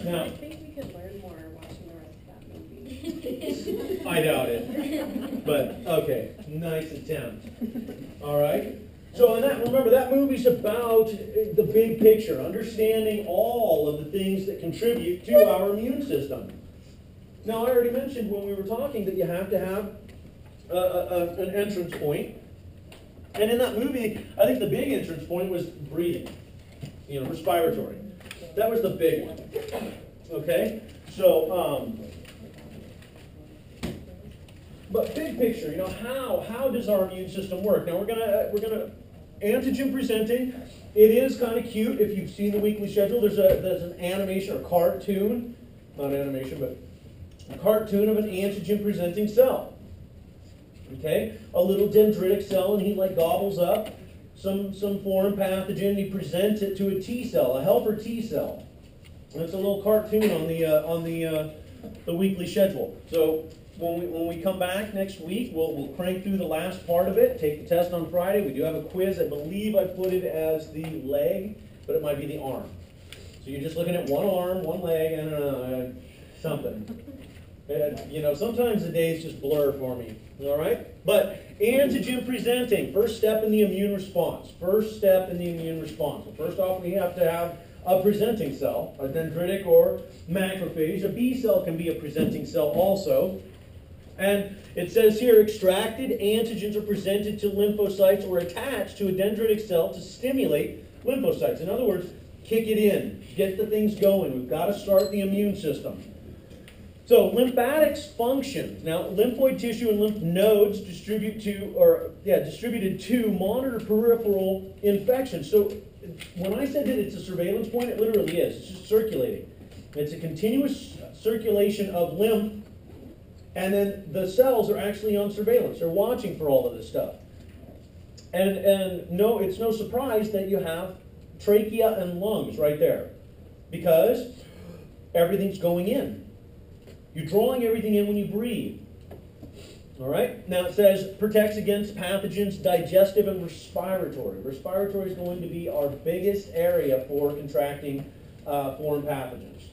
Now, I think we could learn more watching the rest of that movie. I doubt it. But, okay, nice attempt. All right? So, remember, that movie's about the big picture, understanding all of the things that contribute to our immune system. Now, I already mentioned when we were talking that you have to have an entrance point. And in that movie, I think the big entrance point was breathing, respiratory. That was the big one. Okay? So, but big picture, how does our immune system work? Now we're gonna antigen presenting. It is kind of cute if you've seen the weekly schedule. There's an animation or cartoon, not animation, but a cartoon of an antigen presenting cell. Okay, a little dendritic cell, and he gobbles up some foreign pathogen. He presents it to a T cell, a helper T cell. And it's a little cartoon on the weekly schedule. So when we come back next week, we'll crank through the last part of it. Take the test on Friday. We do have a quiz. I believe I put it as the leg, but it might be the arm. So you're just looking at one arm, one leg, and something. And, sometimes the days just blur for me. All right? But antigen presenting, first step in the immune response. First step in the immune response. Well, first off, we have to have a presenting cell, a dendritic or macrophage. A B cell can be a presenting cell also. And it says here, extracted antigens are presented to lymphocytes or attached to a dendritic cell to stimulate lymphocytes. In other words, kick it in, get the things going. We've got to start the immune system. So lymphatics function. Now, lymphoid tissue and lymph nodes distributed to monitor peripheral infection. So when I said that it's a surveillance point, it literally is. It's just circulating. It's a continuous circulation of lymph, and then the cells are actually on surveillance. They're watching for all of this stuff. And no, it's no surprise that you have trachea and lungs right there, because everything's going in. You're drawing everything in when you breathe. All right? Now it says protects against pathogens, digestive and respiratory. Respiratory is going to be our biggest area for contracting foreign pathogens.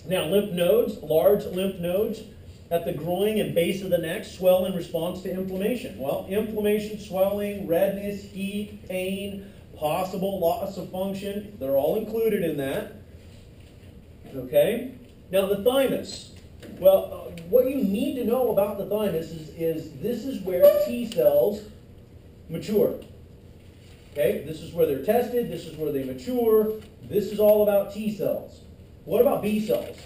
Now lymph nodes, large lymph nodes at the groin and base of the neck swell in response to inflammation. Well, inflammation, swelling, redness, heat, pain, possible loss of function, they're all included in that. Okay? Now the thymus. Well, what you need to know about the thymus is this is where T cells mature. Okay? This is where they're tested. This is where they mature. This is all about T cells. What about B cells?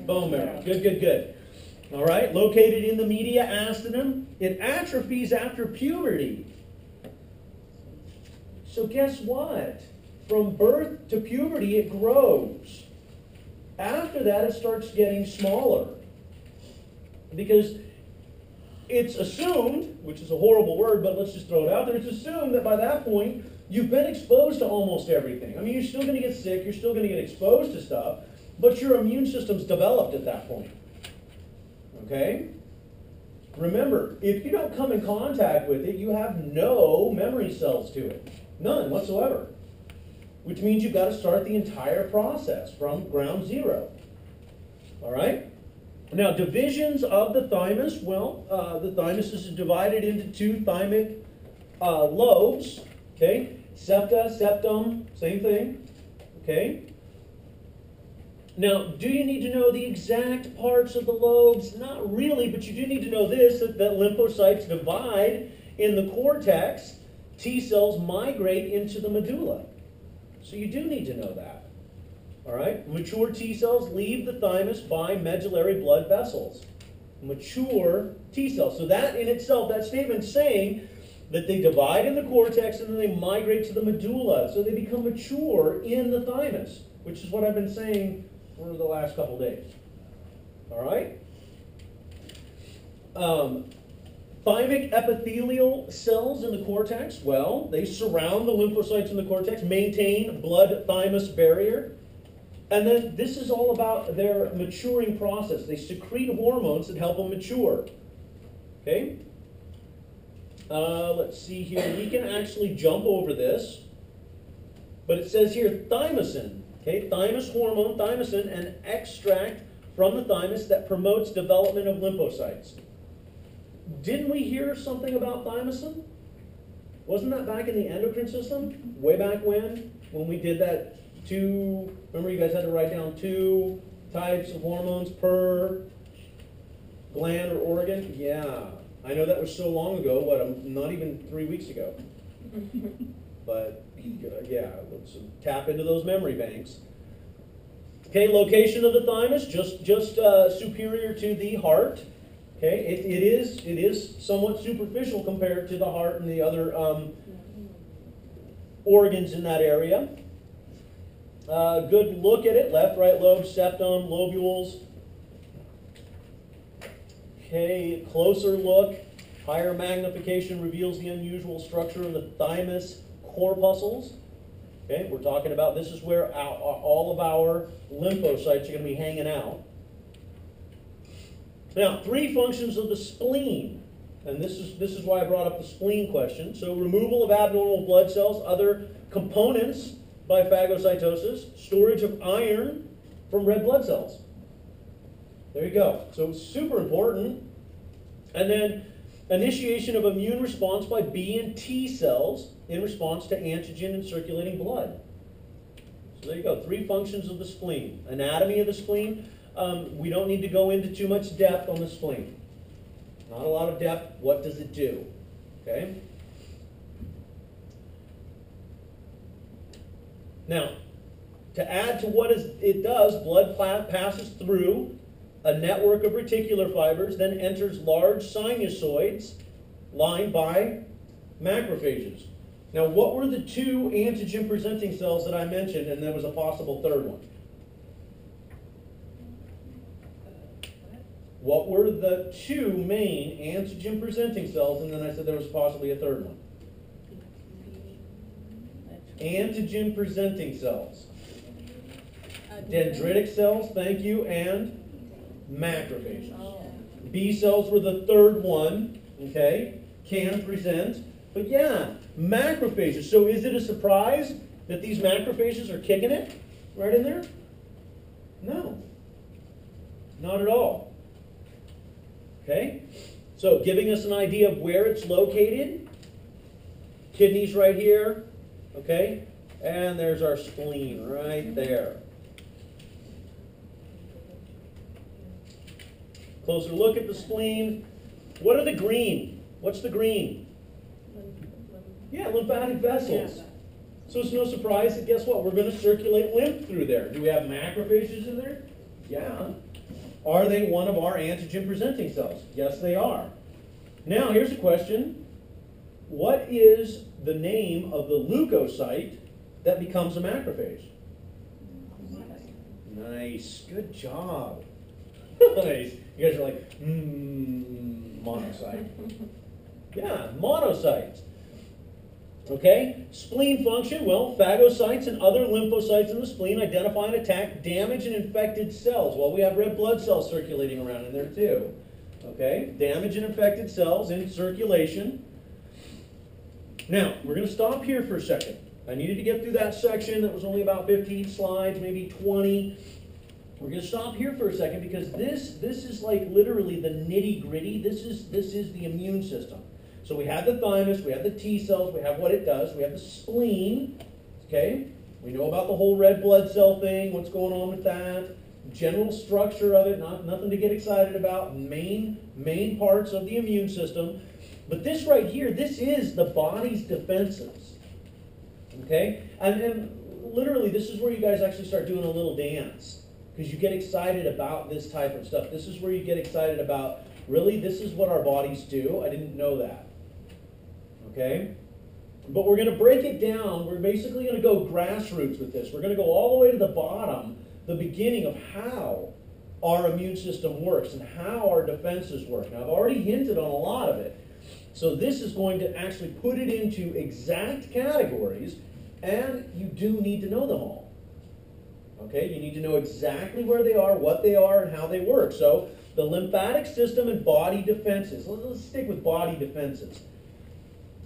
Bone marrow. Good, good, good. All right? Located in the media acidum. It atrophies after puberty. So guess what? From birth to puberty, it grows. After that, it starts getting smaller. Because it's assumed, which is a horrible word, but let's just throw it out there, it's assumed that by that point, you've been exposed to almost everything. I mean, you're still going to get sick, you're still going to get exposed to stuff, but your immune system's developed at that point. Okay? Remember, if you don't come in contact with it, you have no memory cells to it. None whatsoever. Which means you've got to start the entire process from ground zero. All right? Now, divisions of the thymus. Well, the thymus is divided into two thymic lobes. Okay? Septa, septum, same thing. Okay? Now, do you need to know the exact parts of the lobes? Not really, but you do need to know this, that lymphocytes divide in the cortex. T cells migrate into the medulla. So you do need to know that. All right? Mature T cells leave the thymus by medullary blood vessels. Mature T cells. So that in itself, that statement's saying that they divide in the cortex and then they migrate to the medulla. So they become mature in the thymus, which is what I've been saying for the last couple days. All right? Thymic epithelial cells in the cortex, well, they surround the lymphocytes in the cortex, maintain blood-thymus barrier. And then this is all about their maturing process. They secrete hormones that help them mature. Okay? Let's see here. We can actually jump over this. But it says here, thymosin. Okay, thymus hormone, thymosin, an extract from the thymus that promotes development of lymphocytes. Didn't we hear something about thymosin? Wasn't that back in the endocrine system? Way back when we did that remember you guys had to write down 2 types of hormones per gland or organ? Yeah. I know that was so long ago, not even 3 weeks ago. But yeah, let's tap into those memory banks. Okay, location of the thymus, just superior to the heart. Okay, it is somewhat superficial compared to the heart and the other organs in that area. Good look at it, left, right lobe, septum, lobules. Okay, closer look, higher magnification reveals the unusual structure of the thymus corpuscles. Okay, we're talking about this is where all of our lymphocytes are going to be hanging out. Now, 3 functions of the spleen, and this is why I brought up the spleen question. So, removal of abnormal blood cells, other components by phagocytosis, storage of iron from red blood cells. There you go. So, super important. And then, initiation of immune response by B and T cells in response to antigen in circulating blood. So, there you go. 3 functions of the spleen. Anatomy of the spleen. We don't need to go into too much depth on the spleen. Not a lot of depth. What does it do? Okay? Now, to add to what it does, blood passes through a network of reticular fibers, then enters large sinusoids lined by macrophages. Now, what were the 2 antigen-presenting cells that I mentioned, and there was a possible third one? What were the 2 main antigen-presenting cells, and then I said there was possibly a third one? Antigen-presenting cells. Dendritic cells, thank you, and macrophages. B cells were the third one, okay, can present. But yeah, macrophages. So is it a surprise that these macrophages are kicking it right in there? No, not at all. Okay, so giving us an idea of where it's located. Kidneys right here, okay, and there's our spleen right there. Closer look at the spleen. What are the green? What's the green? Yeah, lymphatic vessels. So it's no surprise that guess what? We're going to circulate lymph through there. Do we have macrophages in there? Yeah. Are they one of our antigen-presenting cells? Yes, they are. Now, here's a question. What is the name of the leukocyte that becomes a macrophage? Nice. Good job. Nice. You guys are like, monocyte. Yeah, monocytes. Okay, spleen function, well, phagocytes and other lymphocytes in the spleen identify and attack damaged and infected cells. Well, we have red blood cells circulating around in there too. Okay, damaged and infected cells in circulation. Now, we're going to stop here for a second. I needed to get through that section that was only about 15 slides, maybe 20. We're going to stop here for a second because this is like literally the nitty-gritty. This is the immune system. So we have the thymus, we have the T cells, we have what it does, we have the spleen, okay? We know about the whole red blood cell thing, what's going on with that, general structure of it, nothing to get excited about, main parts of the immune system. But this right here, this is the body's defenses, okay? And literally, this is where you guys actually start doing a little dance because you get excited about this type of stuff. This is where you get excited about, really, this is what our bodies do? I didn't know that. Okay? But we're going to break it down. We're basically going to go grassroots with this. We're going to go all the way to the bottom, the beginning of how our immune system works and how our defenses work. Now, I've already hinted on a lot of it. So this is going to actually put it into exact categories, and you do need to know them all. Okay? You need to know exactly where they are, what they are, and how they work. So the lymphatic system and body defenses. Let's stick with body defenses.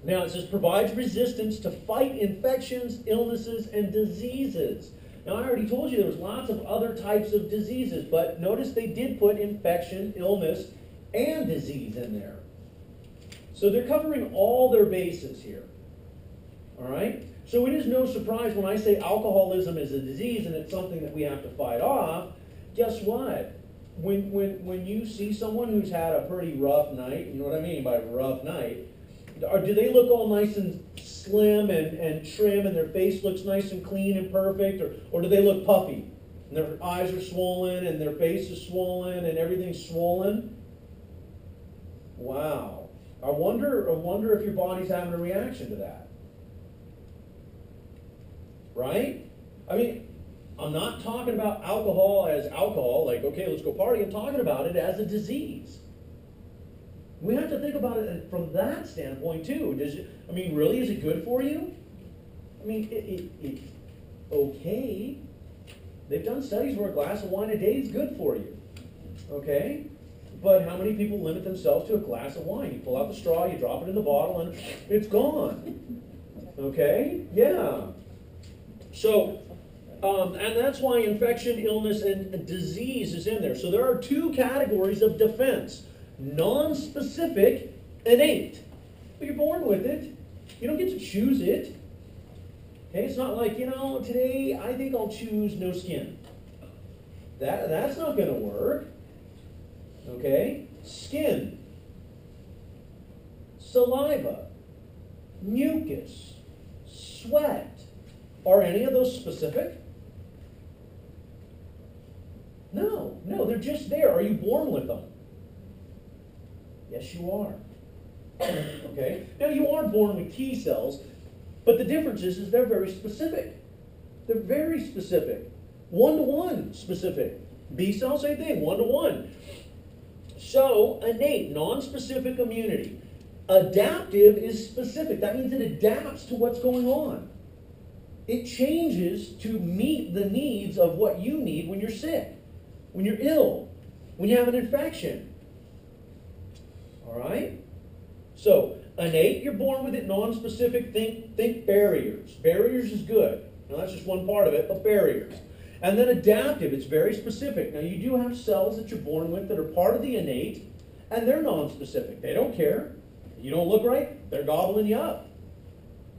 Now it says provides resistance to fight infections, illnesses, and diseases. Now, I already told you there was lots of other types of diseases, but notice they did put infection, illness, and disease in there. So they're covering all their bases here. All right? So it is no surprise when I say alcoholism is a disease and it's something that we have to fight off. Guess what? When you see someone who's had a pretty rough night, you know what I mean by rough night, or do they look all nice and slim and trim and their face looks nice and clean and perfect, or do they look puffy and their eyes are swollen and their face is swollen and everything's swollen? Wow. I wonder if your body's having a reaction to that. Right? I mean, I'm not talking about alcohol as alcohol, like, okay, let's go party. I'm talking about it as a disease. We have to think about it from that standpoint, too. Really, is it good for you? I mean, it's okay. They've done studies where a glass of wine a day is good for you. Okay? But how many people limit themselves to a glass of wine? You pull out the straw, you drop it in the bottle, and it's gone. Okay? Yeah. So, and that's why infection, illness, and disease is in there. So there are two categories of defense. Non-specific, innate. But you're born with it. You don't get to choose it. Okay, it's not like, today I think I'll choose no skin. That's not going to work. Okay? Skin, saliva, mucus, sweat. Are any of those specific? No, they're just there. Are you born with them? Yes, you are. Okay? Now, you are born with T cells, but the difference is they're very specific. They're very specific. One-to-one specific. B cells, same thing, one-to-one. So, innate, non-specific immunity. Adaptive is specific. That means it adapts to what's going on. It changes to meet the needs of what you need when you're sick, when you're ill, when you have an infection. All right? So, innate, you're born with it. Non-specific, think barriers. Barriers is good. Now, that's just one part of it, but barriers. And then adaptive, it's very specific. Now, you do have cells that you're born with that are part of the innate, and they're non-specific. They don't care. You don't look right, they're gobbling you up.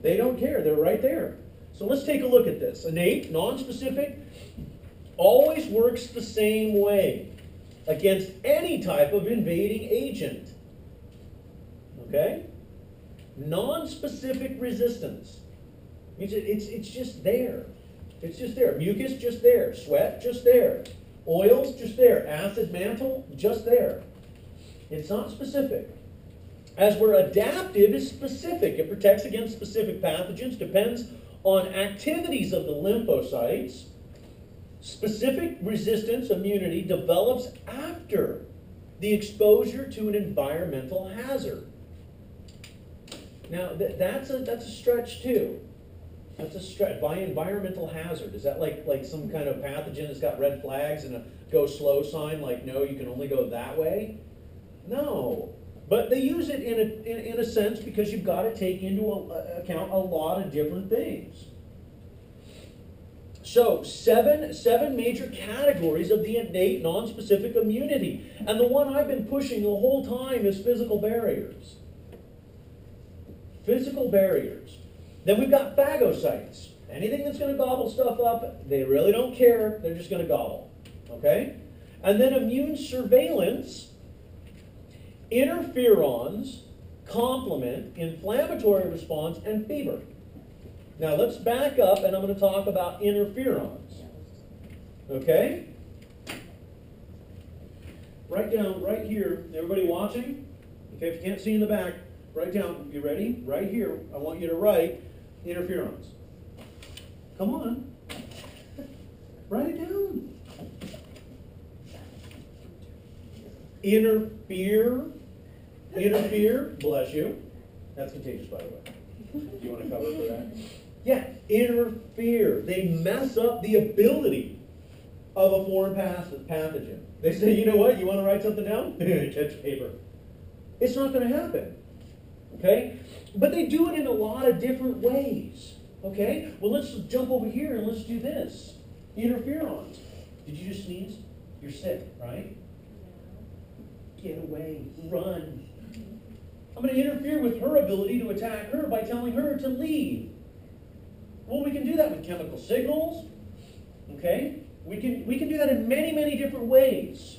They don't care. They're right there. So let's take a look at this. Innate, non-specific, always works the same way against any type of invading agent. Okay? Non-specific resistance. It's just there. It's just there. Mucus, just there. Sweat, just there. Oils, just there. Acid mantle, just there. It's not specific. As where adaptive is specific. It protects against specific pathogens, depends on activities of the lymphocytes. Specific resistance immunity develops after the exposure to an environmental hazard. Now, that's a stretch too. That's a stretch. By environmental hazard, is that like some kind of pathogen that's got red flags and a go slow sign, like, no, you can only go that way? No. But they use it in a sense because you've got to take into account a lot of different things. So, seven major categories of the innate non-specific immunity. And the one I've been pushing the whole time is physical barriers. Physical barriers. Then we've got phagocytes. Anything that's going to gobble stuff up, they really don't care. They're just going to gobble. Okay? And then immune surveillance, interferons, complement, inflammatory response, and fever. Now let's back up and I'm going to talk about interferons. Okay? Write down right here, everybody watching? Okay, if you can't see in the back, write down, you ready? Right here, I want you to write interferons. Come on. Write it down. Interfere, bless you. That's contagious, by the way. Do you want to cover for that? Yeah, interfere. They mess up the ability of a foreign pathogen. They say, you know what, you want to write something down? Catch paper. It's not going to happen. Okay? But they do it in a lot of different ways. Okay? Well, let's jump over here and let's do this. Interferons. Did you just sneeze? You're sick, right? Get away, run. I'm going to interfere with her ability to attack her by telling her to leave. Well, we can do that with chemical signals, okay? We can do that in many, many different ways.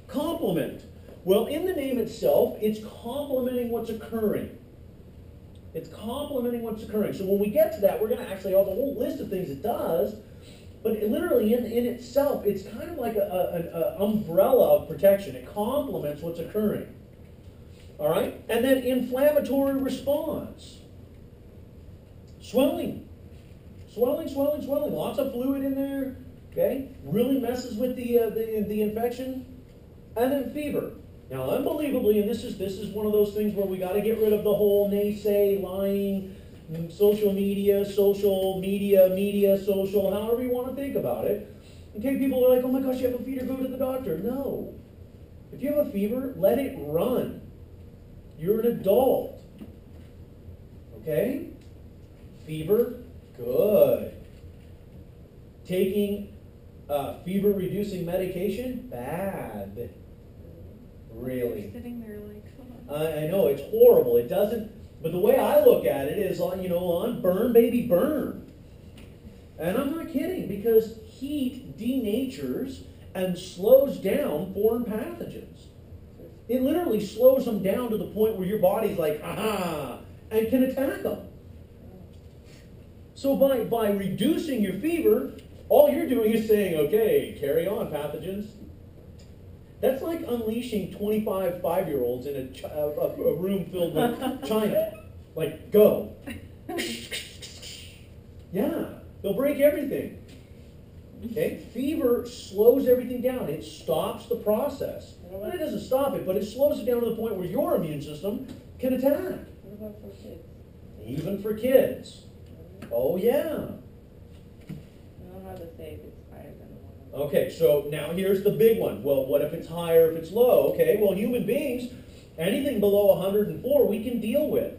Complement. Well, in the name itself, it's complementing what's occurring. It's complementing what's occurring. So when we get to that, we're going to actually have a whole list of things it does, but it literally in itself, it's kind of like an umbrella of protection. It complements what's occurring. All right? And then inflammatory response. Swelling. Swelling, swelling, swelling. Lots of fluid in there. Okay? Really messes with the infection. And then fever. Now, unbelievably, and this is one of those things where we got to get rid of the whole naysay, lying, social media, social, however you want to think about it. Okay, people are like, oh my gosh, you have a fever, go to the doctor. No. If you have a fever, let it run. You're an adult. Okay? Fever, good. Taking fever-reducing medication, bad. Really. Sitting there like, come on. I know, it's horrible. It doesn't, but the way I look at it is on burn, baby, burn. And I'm not kidding, because heat denatures and slows down foreign pathogens. It literally slows them down to the point where your body's like, aha, and can attack them. So by reducing your fever, all you're doing is saying, okay, carry on, pathogens. That's like unleashing 25 5-year-olds in a room filled with China. Like, go. Yeah, they'll break everything. Okay? Fever slows everything down. It stops the process. Well, it doesn't stop it, but it slows it down to the point where your immune system can attack. What about for kids? Even for kids. Oh, yeah. I don't know how to say if it's higher than the one. Okay, so now here's the big one. Well, what if it's higher, if it's low? Okay, well, human beings, anything below 104 we can deal with.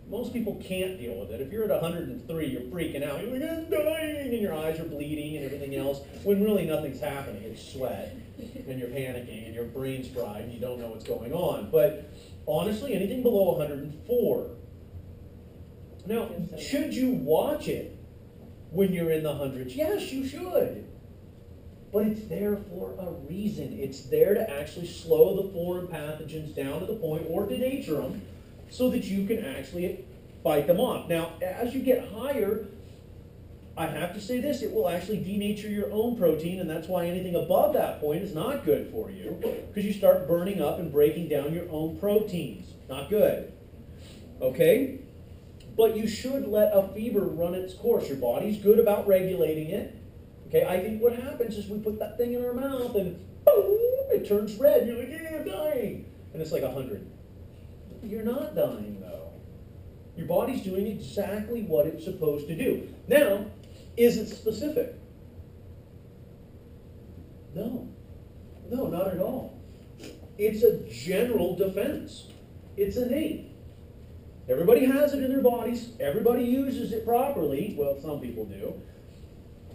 Most people can't deal with it. If you're at 103, you're freaking out. You're like, I'm dying, and your eyes are bleeding and everything else, when really nothing's happening. It's sweat, and you're panicking, and your brain's fried, and you don't know what's going on. But honestly, anything below 104. Now, should you watch it when you're in the hundreds? Yes, you should. But it's there for a reason. It's there to actually slow the foreign pathogens down to the point, or denature them, so that you can actually fight them off. Now, as you get higher, I have to say this, it will actually denature your own protein, and that's why anything above that point is not good for you, because you start burning up and breaking down your own proteins. Not good. Okay? But you should let a fever run its course. Your body's good about regulating it. Okay, I think what happens is we put that thing in our mouth and boom, it turns red. You're like, yeah, I'm dying. And it's like 100. You're not dying, though. Your body's doing exactly what it's supposed to do. Now, is it specific? No. No, not at all. It's a general defense. It's innate. Everybody has it in their bodies. Everybody uses it properly. Well, some people do.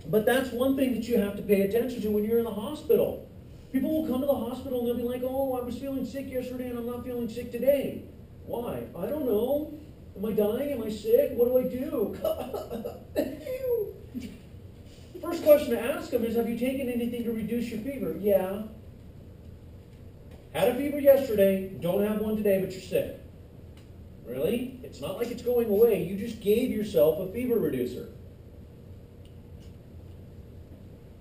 But that's one thing that you have to pay attention to when you're in the hospital. People will come to the hospital and they'll be like, oh, I was feeling sick yesterday and I'm not feeling sick today. Why? I don't know. Am I dying? Am I sick? What do I do? First question to ask them is, have you taken anything to reduce your fever? Yeah. Had a fever yesterday, don't have one today, but you're sick. Really? It's not like it's going away. You just gave yourself a fever reducer.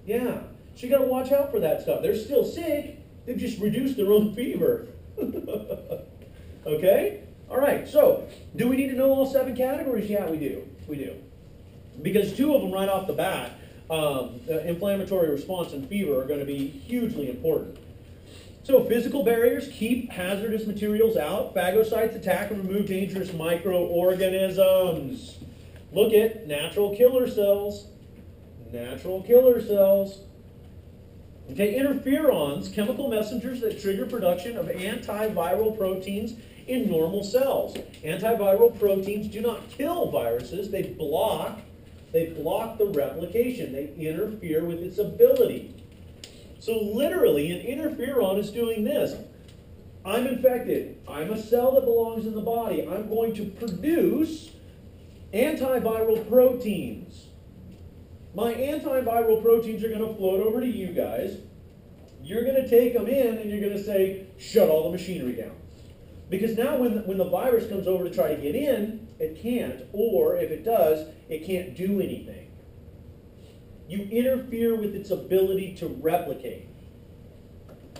Yeah. So you got to watch out for that stuff. They're still sick. They've just reduced their own fever. Okay? All right. So, do we need to know all 7 categories? Yeah, we do. We do. Because 2 of them right off the bat, inflammatory response and fever, are going to be hugely important. So physical barriers keep hazardous materials out. Phagocytes attack and remove dangerous microorganisms. Look at natural killer cells. Natural killer cells. Okay, interferons, chemical messengers that trigger production of antiviral proteins in normal cells. Antiviral proteins do not kill viruses. They block They block the replication. They interfere with its ability. So literally, an interferon is doing this. I'm infected. I'm a cell that belongs in the body. I'm going to produce antiviral proteins. My antiviral proteins are going to float over to you guys. You're going to take them in and you're going to say, shut all the machinery down. Because now when the virus comes over to try to get in, it can't. Or if it does, it can't do anything. You interfere with its ability to replicate.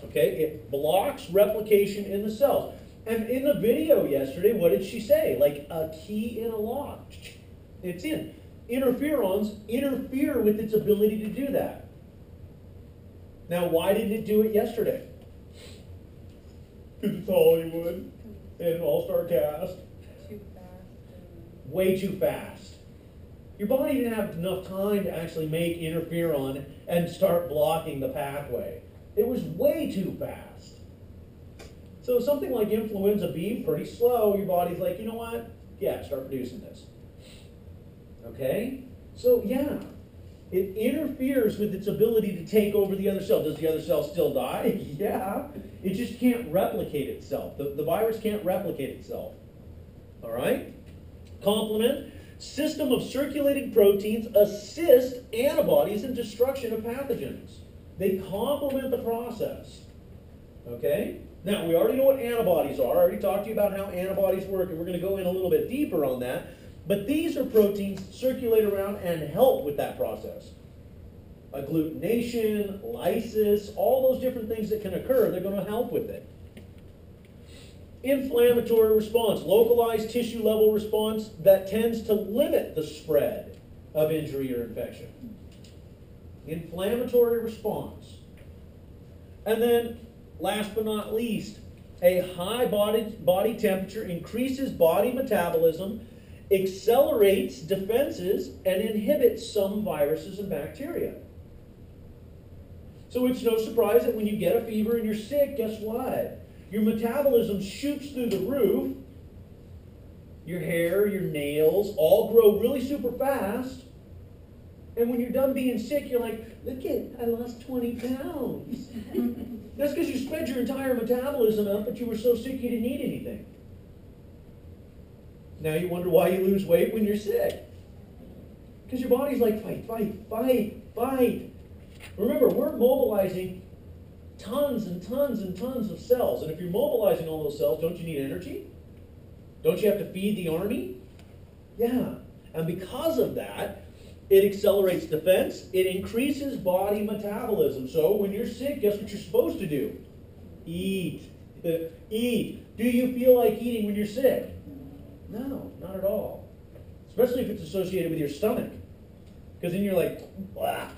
Okay? It blocks replication in the cells. And in the video yesterday, what did she say? Like a key in a lock. It's in. Interferons interfere with its ability to do that. Now, why didn't it do it yesterday? Because it's Hollywood and an all-star cast. Too fast. Way too fast. Your body didn't have enough time to actually make interferon and start blocking the pathway. It was way too fast. So something like influenza B, pretty slow. Your body's like, you know what? Yeah, start producing this. Okay? So, yeah. It interferes with its ability to take over the other cell. Does the other cell still die? Yeah. It just can't replicate itself. The virus can't replicate itself. All right? Complement. System of circulating proteins assist antibodies in destruction of pathogens. They complement the process. Okay? Now, we already know what antibodies are. I already talked to you about how antibodies work, and we're going to go in a little bit deeper on that. But these are proteins that circulate around and help with that process. Agglutination, lysis, all those different things that can occur, they're going to help with it. Inflammatory response, localized tissue level response that tends to limit the spread of injury or infection. Inflammatory response. And then, last but not least, a high body temperature increases body metabolism, accelerates defenses, and inhibits some viruses and bacteria. So it's no surprise that when you get a fever and you're sick, guess what? Your metabolism shoots through the roof. Your hair, your nails all grow really super fast. And when you're done being sick, you're like, look it, I lost 20 pounds. That's because you sped your entire metabolism up, but you were so sick you didn't eat anything. Now you wonder why you lose weight when you're sick. Because your body's like, fight, fight, fight, fight. Remember, we're mobilizing tons and tons and tons of cells. And if you're mobilizing all those cells, don't you need energy? Don't you have to feed the army? Yeah. And because of that, it accelerates defense. It increases body metabolism. So when you're sick, guess what you're supposed to do? Eat. Eat. Do you feel like eating when you're sick? No, not at all. Especially if it's associated with your stomach. Because then you're like, blah.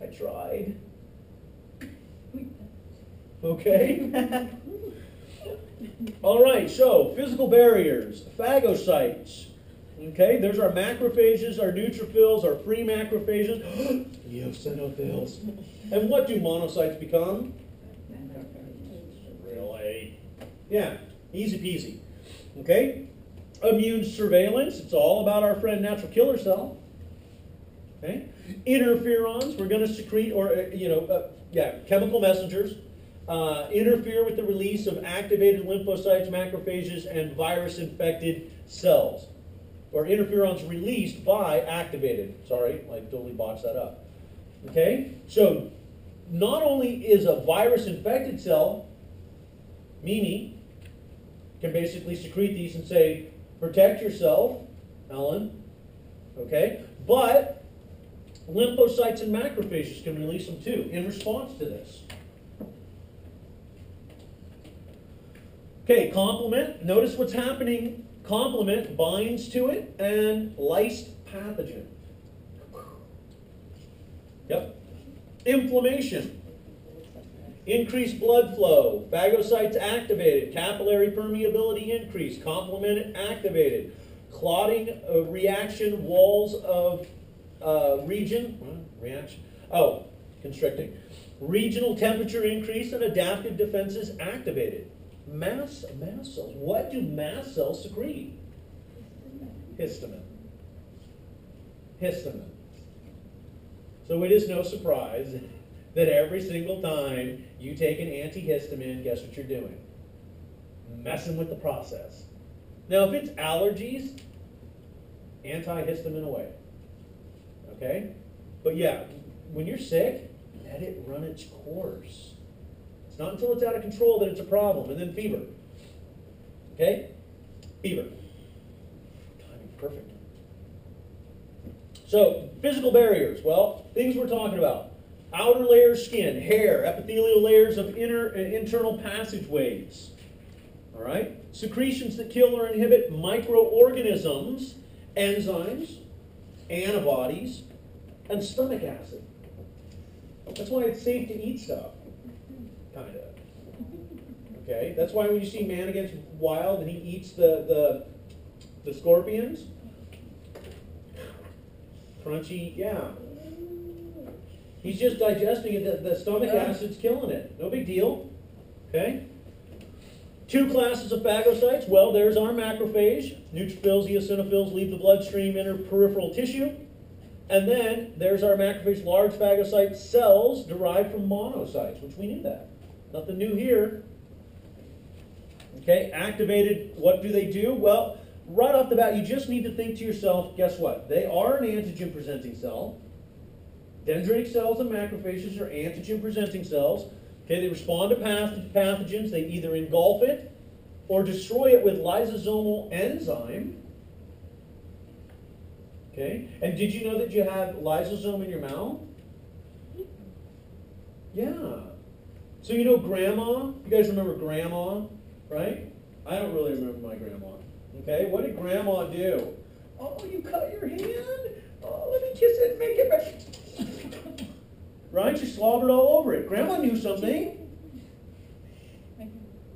I tried. Okay? All right, so physical barriers, phagocytes. Okay, there's our macrophages, our neutrophils, our free macrophages, eosinophils. And what do monocytes become? Really? Yeah, easy peasy. Okay? Immune surveillance, it's all about our friend natural killer cell. Okay? Interferons, we're going to secrete, or, chemical messengers, interfere with the release of activated lymphocytes, macrophages, and virus-infected cells. Or interferons released by activated. Sorry, I totally botched that up. Okay? So, not only is a virus-infected cell, Mimi, can basically secrete these and say, protect yourself, Ellen, okay? But lymphocytes and macrophages can release them too in response to this. Okay, complement. Notice what's happening. Complement binds to it and lysed pathogen. Yep. Inflammation. Increased blood flow. Phagocytes activated. Capillary permeability increased. Complement activated. Clotting reaction walls of constricting. Regional temperature increase and adaptive defenses activated. Mast cells. What do mast cells secrete? Histamine. histamine. So it is no surprise that every single time you take an antihistamine, guess what you're doing? Messing with the process. Now, if it's allergies, antihistamine away. Okay? But yeah, when you're sick, let it run its course. It's not until it's out of control that it's a problem. And then fever. Okay? Fever. Timing perfect. So, physical barriers. Well, things we're talking about. Outer layer skin, hair, epithelial layers of inner and internal passageways. All right? Secretions that kill or inhibit microorganisms, enzymes, antibodies, and stomach acid. That's why it's safe to eat stuff. Kind of. Okay? That's why when you see Man Against Wild and he eats the scorpions, crunchy, yeah. He's just digesting it. The stomach acid's killing it. No big deal. Okay? 2 classes of phagocytes. Well, there's our macrophage. Neutrophils, eosinophils leave the bloodstream, enter peripheral tissue. And then there's our macrophage, large phagocyte cells derived from monocytes, which we knew that. Nothing new here. Okay, activated, what do they do? Well, right off the bat, you just need to think to yourself, guess what? They are an antigen-presenting cell. Dendritic cells and macrophages are antigen-presenting cells. Okay, they respond to pathogens. They either engulf it or destroy it with lysosomal enzyme. Okay, and did you know that you have lysosome in your mouth? Yeah. So you know grandma? You guys remember grandma, right? I don't really remember my grandma. Okay, what did grandma do? Oh, you cut your hand? Oh, let me kiss it and make it better. Right? She slobbered all over it. Grandma knew something.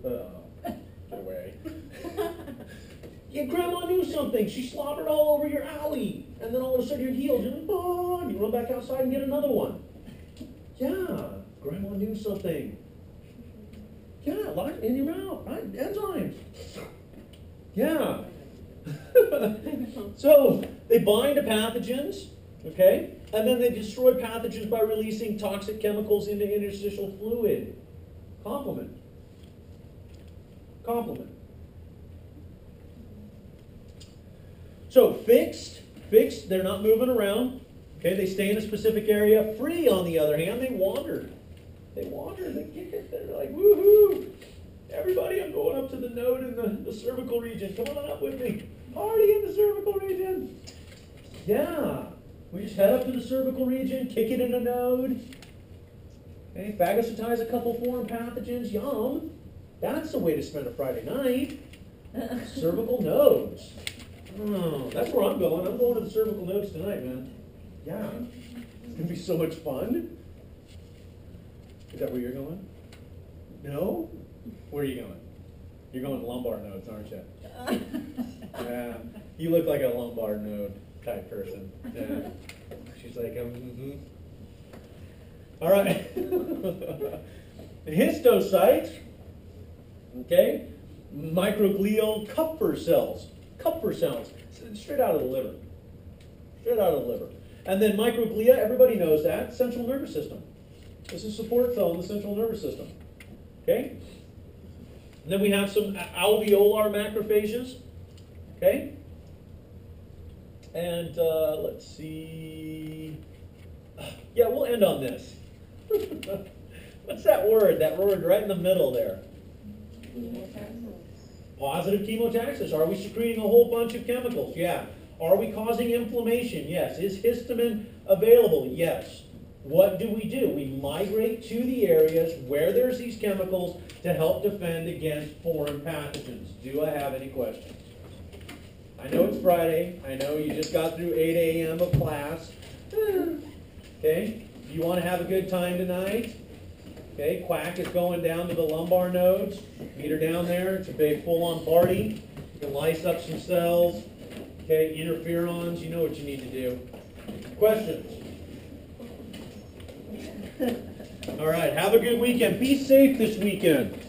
Get away. Yeah, grandma knew something. She slobbered all over your alley. And then all of a sudden you're healed. You're like, oh, and you run back outside and get another one. Yeah, grandma knew something. Yeah, like in your mouth, right? Enzymes. Yeah. So they bind to pathogens, okay? And then they destroy pathogens by releasing toxic chemicals into interstitial fluid. Complement. Complement. So fixed, they're not moving around. Okay, they stay in a specific area. Free, on the other hand, they wander. They kick it, they're like, woohoo! Everybody, I'm going up to the node in the cervical region. Come on up with me. Party in the cervical region. Yeah. We just head up to the cervical region, kick it in a node. Okay, phagocytize a couple foreign pathogens. Yum. That's the way to spend a Friday night. Cervical nodes. Oh, that's where I'm going. I'm going to the cervical nodes tonight, man. Yeah. It's going to be so much fun. Is that where you're going? No? Where are you going? You're going to lumbar nodes, aren't you? Yeah. You look like a lumbar node type person. Yeah. She's like, mm-hmm. All right. Histocytes, okay? Microglial Kupffer cells. Kupffer cells, straight out of the liver. Straight out of the liver. And then microglia, everybody knows that, central nervous system. This is a support cell in the central nervous system. Okay? And then we have some alveolar macrophages. Okay? And let's see. Yeah, we'll end on this. What's that word? That word right in the middle there. Positive chemotaxis. Are we secreting a whole bunch of chemicals? Yeah. Are we causing inflammation? Yes. Is histamine available? Yes. What do? We migrate to the areas where there's these chemicals to help defend against foreign pathogens. Do I have any questions? I know it's Friday. I know you just got through 8 a.m. of class. Okay? You want to have a good time tonight? Okay, Quack is going down to the lumbar nodes. Meet her down there. It's a big full-on party. You can lice up some cells. Okay, interferons. You know what you need to do. Questions? All right, have a good weekend. Be safe this weekend.